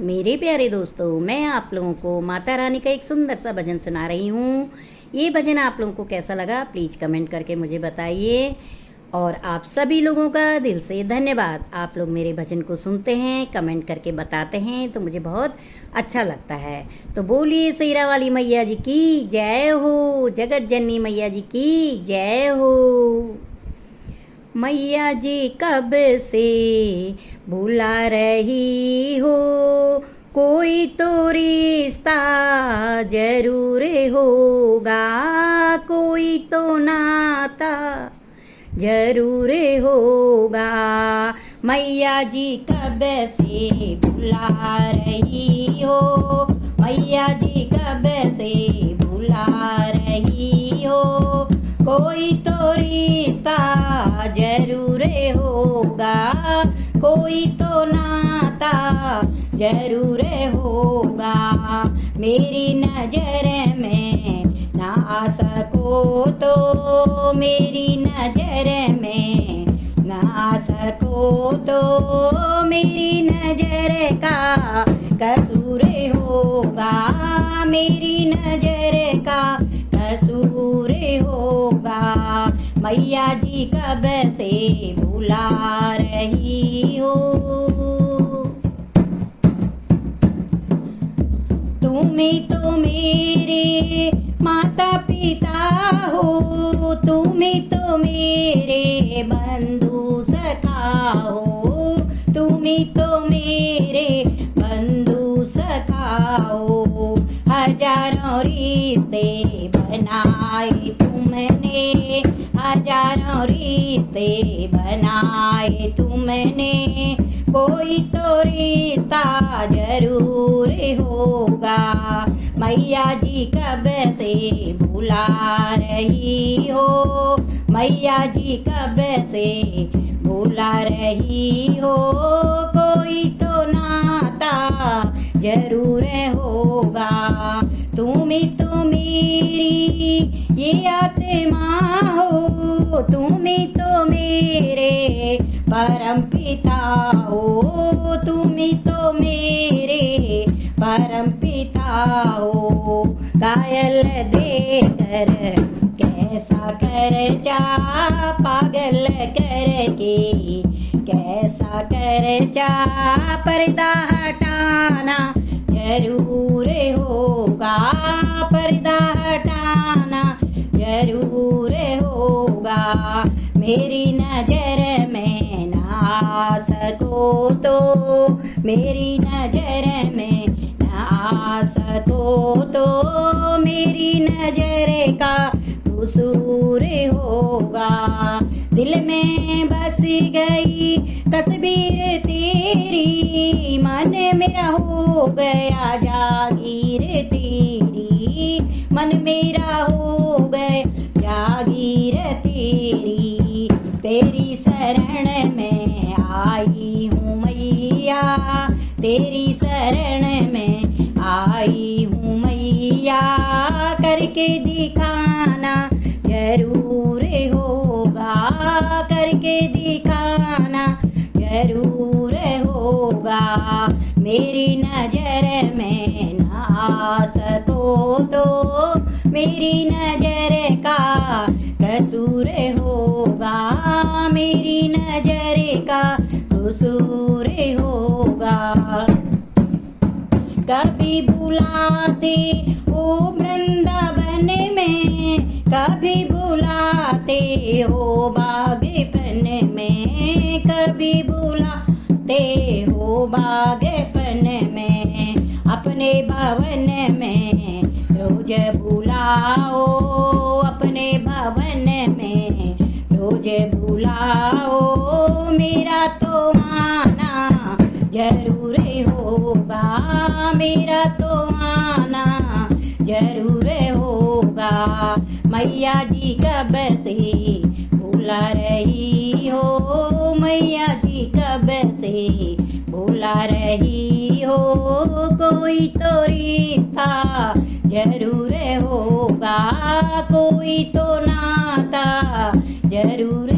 मेरे प्यारे दोस्तों, मैं आप लोगों को माता रानी का एक सुंदर सा भजन सुना रही हूँ। ये भजन आप लोगों को कैसा लगा प्लीज़ कमेंट करके मुझे बताइए। और आप सभी लोगों का दिल से धन्यवाद। आप लोग मेरे भजन को सुनते हैं, कमेंट करके बताते हैं तो मुझे बहुत अच्छा लगता है। तो बोलिए सईरा वाली मैया जी की जय हो, जगत जननी मैया जी की जय हो। मैया जी कब से बुला रही हो, कोई तो रिश्ता जरूर होगा, कोई तो नाता जरूर होगा। मैया जी कब से बुला रही हो, मैया जी कब से बुला रही हो, कोई तो रिश्ता जरूर होगा, कोई तो नाता जरूर होगा। मेरी नजर में ना आ सको तो, मेरी नजर में ना आ सको तो, मेरी नजर का कसूर होगा, मेरी नजर का कसूर होगा। मैया जी कब से बुला रही हो। तुम्ही तो मेरे माता पिता हो, तुम्ही तो मेरे बंधु सखा हो, तुम्ही तो मेरे बंधु सखा हो। हजारों रिश्ते बनाए तुमने, हजारों रिश्ते बनाए तुमने, कोई तो रिश्ता जरूर होगा। मैया जी कब से बुला रही हो, मैया जी कब से बुला रही हो, कोई तो नाता जरूर होगा। तुम्ही तो मेरी ये आत्मा हो, तुम्ही तो मेरे परम पिता हो, तुम्ही तो मेरे परम पिता हो। कायल देकर कैसा कर जा, पागल करके कैसा कर जा, पर्दा हटाना जरूर होगा, पर्दा हटाना जरूर होगा। मेरी नजर में ना आ सको तो, मेरी नजर में ना आ सको तो, मेरी नजर का कसूर होगा। दिल में बस गई तस्वीर तेरी, मन मेरा हो गया जागीर तेरी, मन मेरा हो गया जागीर तेरी। तेरी शरण में आई हूँ मैया, तेरी शरण में आई हूँ मैया, करके दिखाना जरूर होगा, करके दिखाना जरूर होगा। मेरी नजर में ना आ सको तो, मेरी नजर का कसूर होगा, मेरी नजर का कसूर होगा। कभी बुलाते हो वृंदावन में, कभी बुलाते हो बागपन में, कभी बुलाते हो बागपन में, अपने भवन में रोज बुलाओ, अपने भवन में रोज बुलाओ। मेरा तो आना जरूर होगा, मेरा तो आना जरूर होगा। मैया जी कब से बुला रही हो, मैया जी कब से बुला रही हो, कोई तो रिश्ता जरूर होगा, कोई तो नाता जरूर